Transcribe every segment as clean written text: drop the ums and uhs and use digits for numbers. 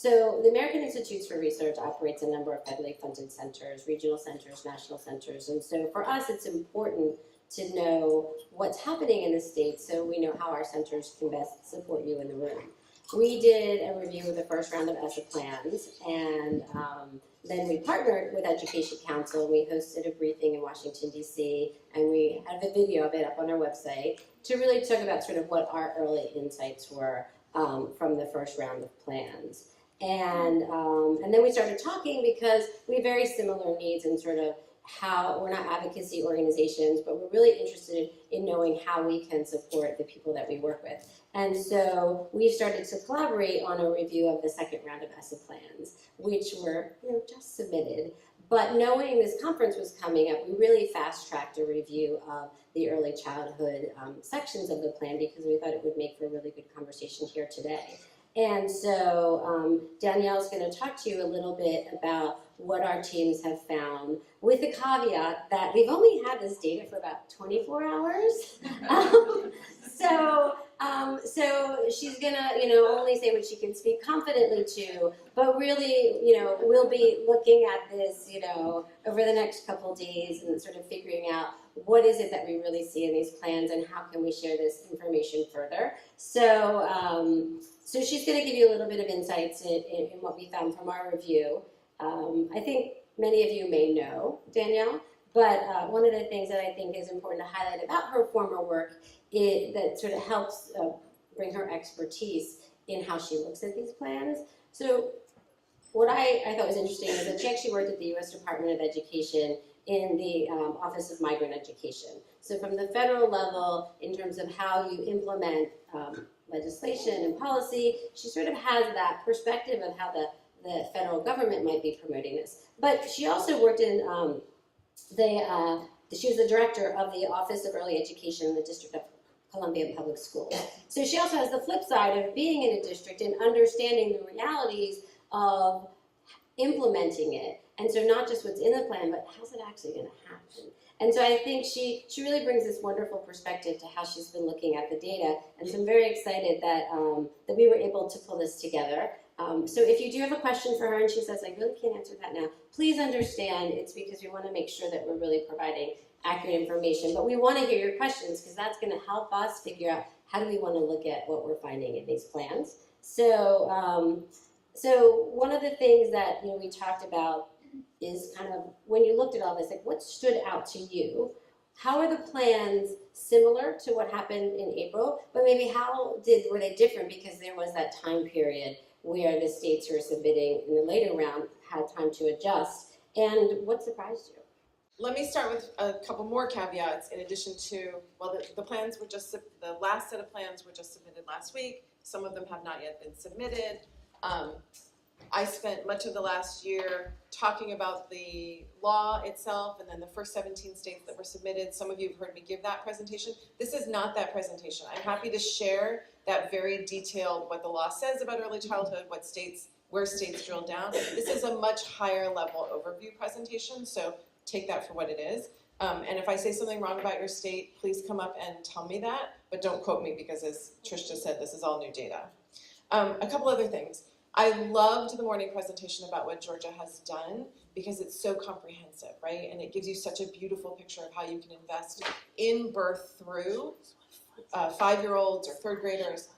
So the American Institutes for Research operates a number of federally funded centers, regional centers, national centers, and so for us it's important to know what's happening in the state so we know how our centers can best support you in the room. We did a review of the first round of ESSA plans, and then we partnered with Education Council. We hosted a briefing in Washington, D.C., and we have a video of it up on our website to really talk about sort of what our early insights were from the first round of plans. And then we started talking because we have very similar needs in sort of how we're not advocacy organizations, but we're really interested in knowing how we can support the people that we work with. And so we started to collaborate on a review of the second round of ESSA plans, which were just submitted. But knowing this conference was coming up, we really fast-tracked a review of the early childhood sections of the plan because we thought it would make for a really good conversation here today. And so Danielle's going to talk to you a little bit about what our teams have found, with the caveat that we've only had this data for about 24 hours. So she's going to, only say what she can speak confidently to, but really, we'll be looking at this, over the next couple days and sort of figuring out what is it that we really see in these plans and how can we share this information further. So she's going to give you a little bit of insights in what we found from our review. I think many of you may know Danielle, but one of the things that I think is important to highlight about her former work that sort of helps bring her expertise in how she looks at these plans. So what I thought was interesting is that she actually worked at the U.S. Department of Education in the Office of Migrant Education. So from the federal level, in terms of how you implement legislation and policy, she sort of has that perspective of how the federal government might be promoting this. But she also worked in she was the director of the Office of Early Education in the District of Columbia Public Schools. So she also has the flip side of being in a district and understanding the realities of implementing it. And so not just what's in the plan, but how's it actually going to happen? And so I think she really brings this wonderful perspective to how she's been looking at the data. And so I'm very excited that, that we were able to pull this together. So if you do have a question for her and she says, I really can't answer that now, please understand it's because we want to make sure that we're really providing accurate information. But we want to hear your questions because that's going to help us figure out how do we want to look at what we're finding in these plans. So, so one of the things that we talked about is kind of when you looked at all this, like what stood out to you? How are the plans similar to what happened in April? But maybe how were they different because there was that time period where the states who are submitting in the later round had time to adjust? And what surprised you? Let me start with a couple more caveats in addition to, well, the plans were just, the last set of plans were just submitted last week. Some of them have not yet been submitted. I spent much of the last year talking about the law itself and then the first 17 states that were submitted. Some of you have heard me give that presentation. This is not that presentation. I'm happy to share that very detailed, what the law says about early childhood, where states drill down. This is a much higher level overview presentation, so take that for what it is. And if I say something wrong about your state, please come up and tell me that, but don't quote me because as Trish just said, this is all new data. A couple other things. I loved the morning presentation about what Georgia has done because it's so comprehensive, right? And it gives you such a beautiful picture of how you can invest in birth through 5-year-olds or third graders.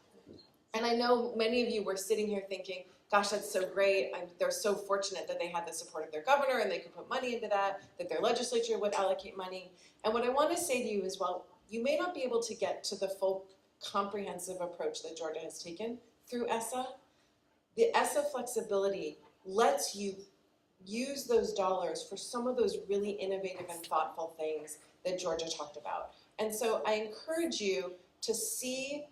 And I know many of you were sitting here thinking, gosh, that's so great. They're so fortunate that they had the support of their governor and they could put money into that their legislature would allocate money. And what I want to say to you is, well, you may not be able to get to the full comprehensive approach that Georgia has taken through ESSA. The ESSA flexibility lets you use those dollars for some of those really innovative and thoughtful things that Georgia talked about. And so I encourage you to see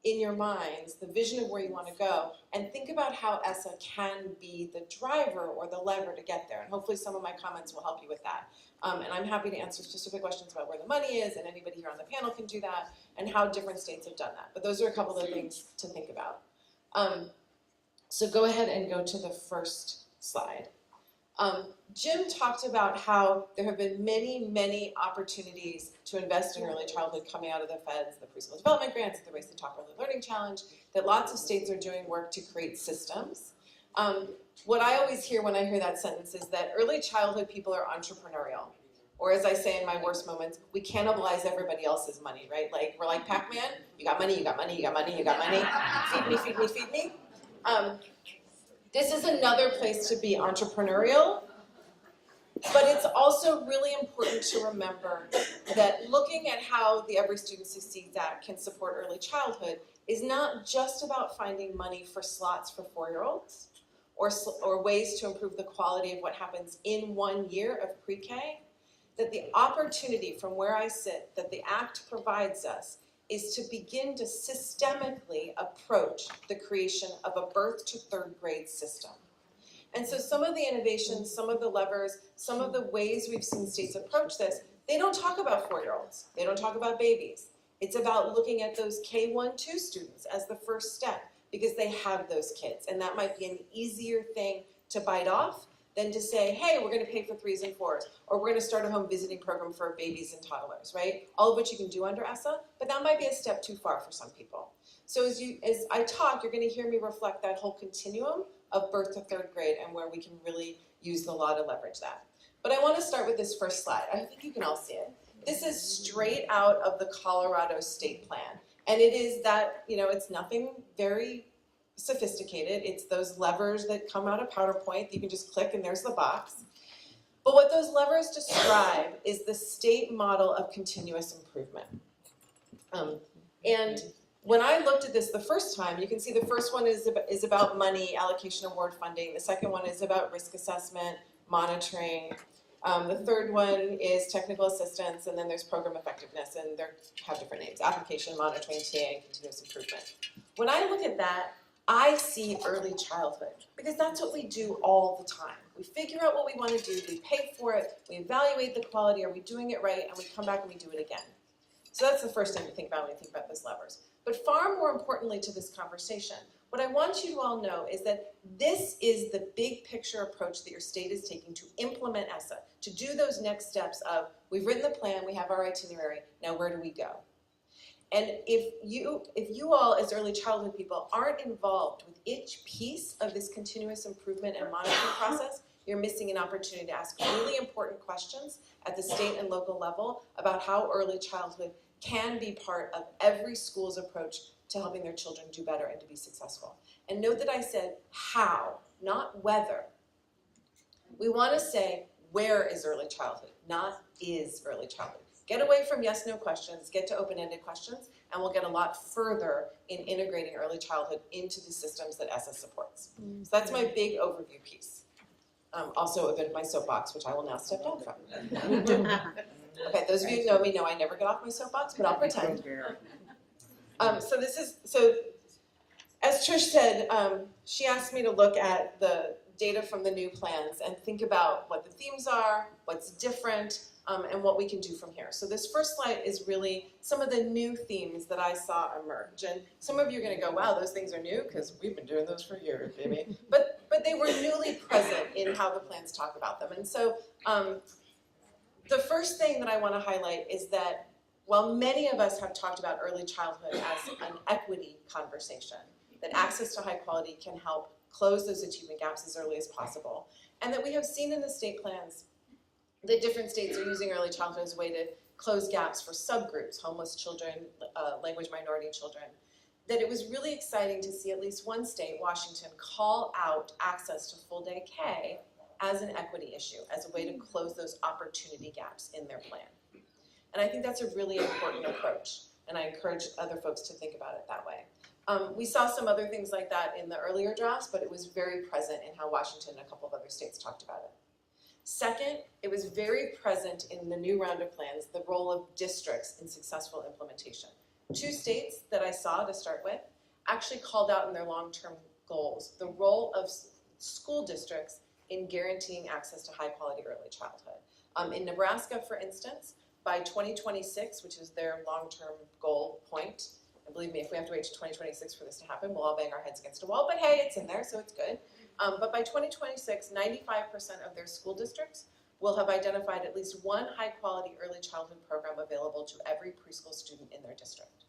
in your minds the vision of where you want to go and think about how ESSA can be the driver or the lever to get there. And hopefully some of my comments will help you with that. And I'm happy to answer specific questions about where the money is, and anybody here on the panel can do that, and how different states have done that. But those are a couple of things to think about. So go ahead and go to the first slide. Jim talked about how there have been many, many opportunities to invest in early childhood coming out of the feds, the preschool development grants, the Race to Talk Early Learning Challenge, that lots of states are doing work to create systems. What I always hear when I hear that sentence is that early childhood people are entrepreneurial. Or as I say in my worst moments, we cannibalize everybody else's money, right? Like, we're like Pac-Man, you got money, you got money, you got money, you got money, feed me, feed me, feed me. This is another place to be entrepreneurial, but it's also really important to remember that looking at how the Every Student Succeeds Act can support early childhood is not just about finding money for slots for 4-year-olds or ways to improve the quality of what happens in 1 year of pre-K, that the opportunity from where I sit that the Act provides us is to begin to systemically approach the creation of a birth to 3rd grade system. And so some of the innovations, some of the levers, some of the ways we've seen states approach this, they don't talk about 4-year-olds. They don't talk about babies. It's about looking at those K-1, 2 students as the first step because they have those kids. And that might be an easier thing to bite off than to say, hey, we're going to pay for 3s and 4s, or we're going to start a home visiting program for babies and toddlers, right? All of which you can do under ESSA, but that might be a step too far for some people. So as I talk, you're going to hear me reflect that whole continuum of birth to 3rd grade and where we can really use the law to leverage that. But I want to start with this first slide. I think you can all see it. This is straight out of the Colorado state plan. And it is that, it's nothing very sophisticated. It's those levers that come out of PowerPoint that you can just click and there's the box. But what those levers describe is the state model of continuous improvement. And when I looked at this the first time, you can see the first one is about money, allocation, award funding. The second one is about risk assessment, monitoring. The third one is technical assistance, and then there's program effectiveness, and they have different names: application, monitoring, TA, and continuous improvement. When I look at that, I see early childhood, because that's what we do all the time. We figure out what we want to do, we pay for it, we evaluate the quality, are we doing it right, and we come back and we do it again. So that's the first thing to think about when you think about those levers. But far more importantly to this conversation, what I want you to all know is that this is the big picture approach that your state is taking to implement ESSA, to do those next steps of, we've written the plan, we have our itinerary, now where do we go? And if you all as early childhood people aren't involved with each piece of this continuous improvement and monitoring process, you're missing an opportunity to ask really important questions at the state and local level about how early childhood can be part of every school's approach to helping their children do better and to be successful. And note that I said how, not whether. We want to say, where is early childhood, not is early childhood. Get away from yes, no questions, get to open-ended questions, and we'll get a lot further in integrating early childhood into the systems that ESSA supports. So that's my big overview piece. Also a bit of my soapbox, which I will now step down from. Okay, those of you who know me know I never get off my soapbox, but I'll pretend. So as Trish said, she asked me to look at the data from the new plans and think about what the themes are, what's different, and what we can do from here. So this first slide is really some of the new themes that I saw emerge. And some of you are going to go, wow, those things are new, because we've been doing those for years, baby. But they were newly present in how the plans talk about them. And so the first thing that I want to highlight is that while many of us have talked about early childhood as an equity conversation, that access to high quality can help close those achievement gaps as early as possible, and that we have seen in the state plans that different states are using early childhood as a way to close gaps for subgroups, homeless children, language minority children, that it was really exciting to see at least one state, Washington, call out access to full day K as an equity issue, as a way to close those opportunity gaps in their plan. And I think that's a really important approach, and I encourage other folks to think about it that way. We saw some other things like that in the earlier drafts, but it was very present in how Washington and a couple of other states talked about it. Second, it was very present in the new round of plans, the role of districts in successful implementation. 2 states that I saw to start with actually called out in their long-term goals the role of school districts in guaranteeing access to high-quality early childhood. In Nebraska, for instance, by 2026, which is their long-term goal point, and believe me, if we have to wait to 2026 for this to happen, we'll all bang our heads against a wall, but hey, it's in there, so it's good. But by 2026, 95% of their school districts will have identified at least one high-quality early childhood program available to every preschool student in their district.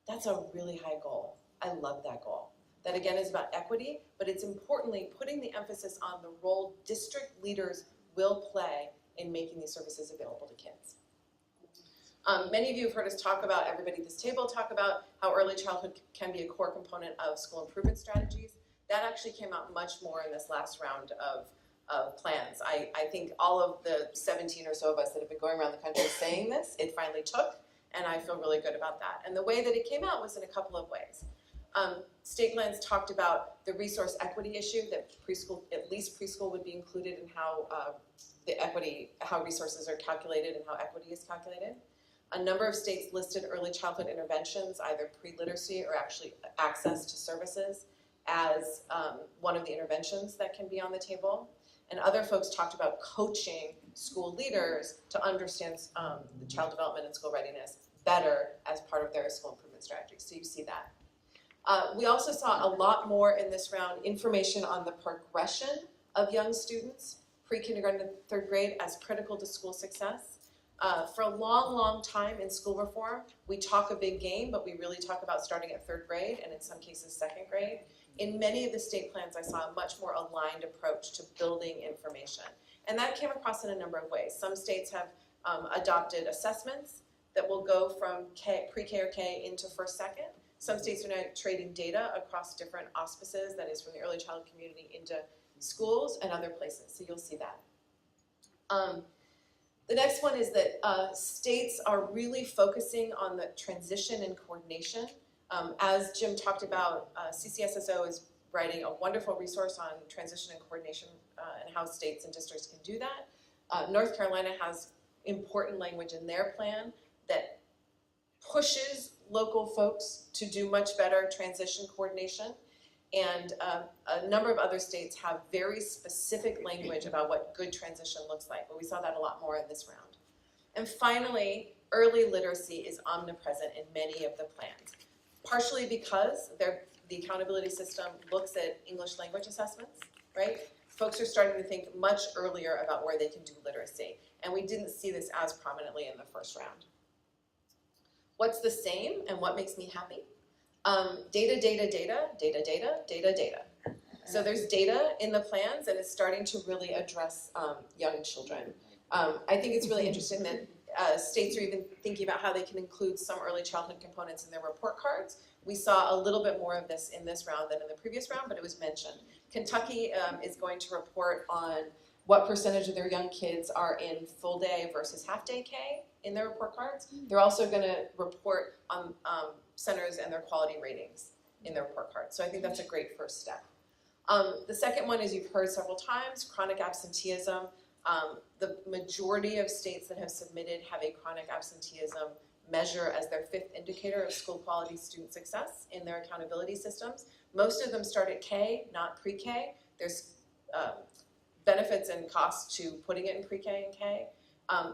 That's a really high goal. I love that goal. that again is about equity, but it's importantly putting the emphasis on the role district leaders will play in making these services available to kids. Many of you have heard us talk about, everybody at this table talk about how early childhood can be a core component of school improvement strategies. That actually came out much more in this last round of plans. I think all of the 17 or so of us that have been going around the country saying this, it finally took, and I feel really good about that. And the way that it came out was in a couple of ways. State plans talked about the resource equity issue, that preschool, at least preschool, would be included in how how resources are calculated and how equity is calculated. A number of states listed early childhood interventions, either pre-literacy or actually access to services, as one of the interventions that can be on the table. And other folks talked about coaching school leaders to understand the child development and school readiness better as part of their school improvement strategy. So you see that. We also saw a lot more in this round information on the progression of young students, pre-kindergarten to third grade, as critical to school success. For a long, long time in school reform, we talk a big game, but we really talk about starting at third grade and in some cases second grade. In many of the state plans, I saw a much more aligned approach to building information. And that came across in a number of ways. Some states have adopted assessments that will go from pre-K or K into first, second. Some states are now trading data across different auspices, that is from the early childhood community into schools and other places, so you'll see that. The next one is that states are really focusing on the transition and coordination. As Jim talked about, CCSSO is writing a wonderful resource on transition and coordination and how states and districts can do that. North Carolina has important language in their plan that pushes local folks to do much better transition coordination. And a number of other states have very specific language about what good transition looks like, but we saw that a lot more in this round. And finally, early literacy is omnipresent in many of the plans, partially because the accountability system looks at English language assessments, right? Folks are starting to think much earlier about where they can do literacy, and we didn't see this as prominently in the first round. What's the same and what makes me happy? Data, data, data, data, data, data, data. So there's data in the plans, and it's starting to really address young children. I think it's really interesting that states are even thinking about how they can include some early childhood components in their report cards. We saw a little bit more of this in this round than in the previous round, but it was mentioned. Kentucky is going to report on what percentage of their young kids are in full day versus half day K in their report cards. They're also going to report on centers and their quality ratings in their report cards. So I think that's a great first step. The second one, as you've heard several times, chronic absenteeism. The majority of states that have submitted have a chronic absenteeism measure as their fifth indicator of school quality student success in their accountability systems. Most of them start at K, not pre-K. There's benefits and costs to putting it in pre-K and K.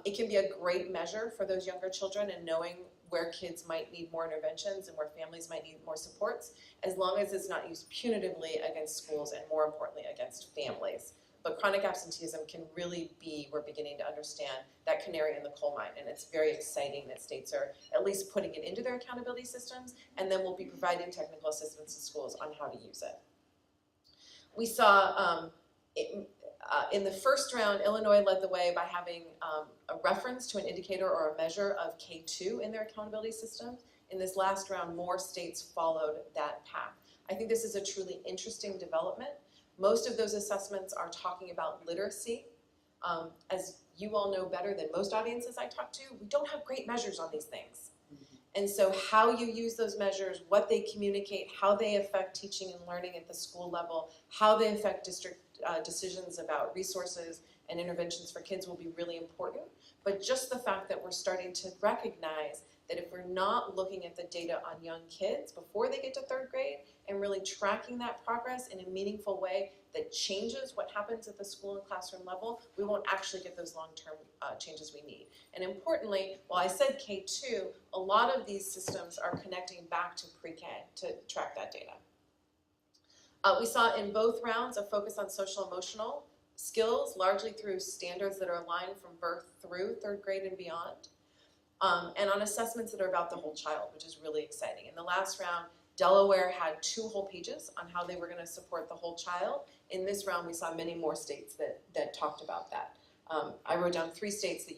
It can be a great measure for those younger children and knowing where kids might need more interventions and where families might need more supports, as long as it's not used punitively against schools and more importantly against families. But chronic absenteeism can really be, we're beginning to understand, that canary in the coal mine, and it's very exciting that states are at least putting it into their accountability systems, and then we'll be providing technical assistance to schools on how to use it. We saw in the first round, Illinois led the way by having a reference to an indicator or a measure of K2 in their accountability systems. In this last round, more states followed that path. I think this is a truly interesting development. Most of those assessments are talking about literacy. As you all know better than most audiences I talk to, we don't have great measures on these things. And so how you use those measures, what they communicate, how they affect teaching and learning at the school level, how they affect district decisions about resources and interventions for kids will be really important. But just the fact that we're starting to recognize that if we're not looking at the data on young kids before they get to third grade and really tracking that progress in a meaningful way that changes what happens at the school and classroom level, we won't actually get those long-term changes we need. And importantly, while I said K2, a lot of these systems are connecting back to pre-K to track that data. We saw in both rounds a focus on social emotional skills, largely through standards that are aligned from birth through third grade and beyond, and on assessments that are about the whole child, which is really exciting. In the last round, Delaware had 2 whole pages on how they were going to support the whole child. In this round, we saw many more states that talked about that. I wrote down 3 states that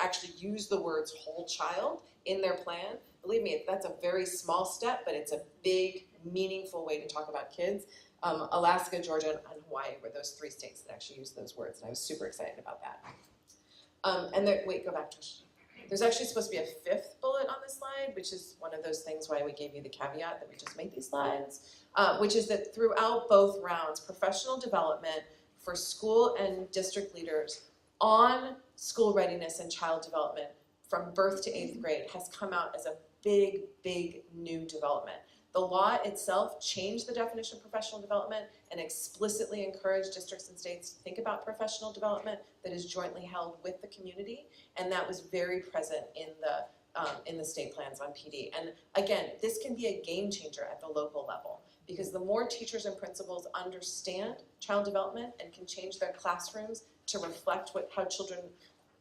actually use the words whole child in their plan. Believe me, that's a very small step, but it's a big, meaningful way to talk about kids. Alaska, Georgia, and Hawaii were those 3 states that actually used those words, and I was super excited about that. Wait, go back, Trish. There's actually supposed to be a 5th bullet on this slide, which is one of those things why we gave you the caveat that we just made these slides, which is that throughout both rounds, professional development for school and district leaders on school readiness and child development from birth to 8th grade has come out as a big, big new development. The law itself changed the definition of professional development and explicitly encouraged districts and states to think about professional development that is jointly held with the community, and that was very present in the state plans on PD. And again, this can be a game changer at the local level, because the more teachers and principals understand child development and can change their classrooms to reflect how children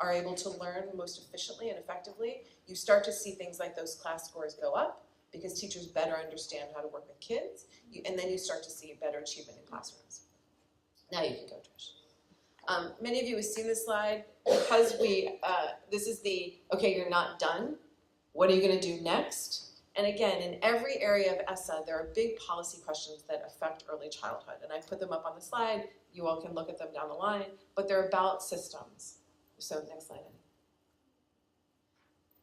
are able to learn most efficiently and effectively, you start to see things like those class scores go up, because teachers better understand how to work with kids, and then you start to see better achievement in classrooms. Now you can go, Trish. Many of you have seen this slide, because this is okay, you're not done, what are you gonna do next? And again, in every area of ESSA, there are big policy questions that affect early childhood, and I put them up on the slide, you all can look at them down the line, but they're about systems. So next slide, Annie.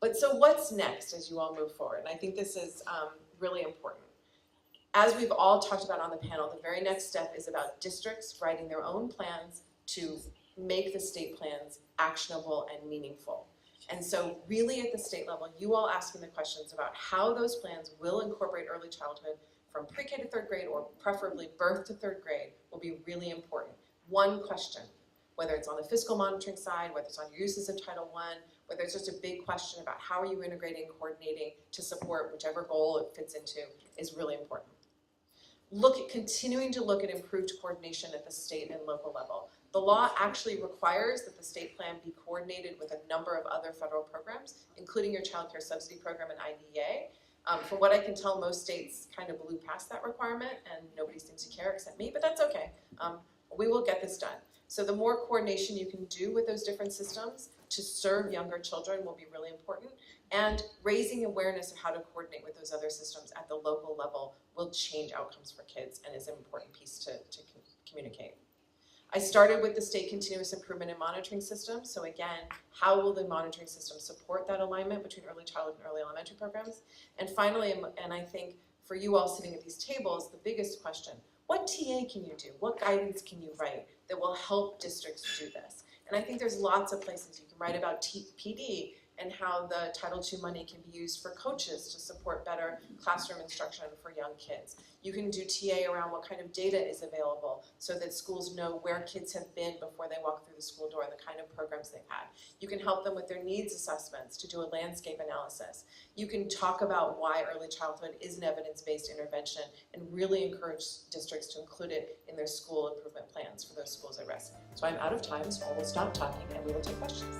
But so what's next as you all move forward? And I think this is really important. As we've all talked about on the panel, the very next step is about districts writing their own plans to make the state plans actionable and meaningful. And so really at the state level, you all asking the questions about how those plans will incorporate early childhood from pre-K to 3rd grade, or preferably birth to 3rd grade, will be really important. One question, whether it's on the fiscal monitoring side, whether it's on your uses of Title I, whether it's just a big question about how are you integrating and coordinating to support whichever goal it fits into, is really important. Continuing to look at improved coordination at the state and local level. The law actually requires that the state plan be coordinated with a number of other federal programs, including your child care subsidy program and IDEA. From what I can tell, most states kind of blew past that requirement, and nobody seems to care except me, but that's okay. We will get this done. So the more coordination you can do with those different systems to serve younger children will be really important, and raising awareness of how to coordinate with those other systems at the local level will change outcomes for kids and is an important piece to communicate. I started with the state continuous improvement and monitoring system. So again, how will the monitoring system support that alignment between early childhood and early elementary programs? And finally, and I think for you all sitting at these tables, the biggest question, what TA can you do? What guidance can you write that will help districts do this? And I think there's lots of places you can write about PD and how the Title II money can be used for coaches to support better classroom instruction for young kids. You can do TA around what kind of data is available so that schools know where kids have been before they walk through the school door and the kind of programs they've had. You can help them with their needs assessments to do a landscape analysis. You can talk about why early childhood is an evidence-based intervention and really encourage districts to include it in their school improvement plans for those schools at risk. So I'm out of time, so I will stop talking and we will take questions.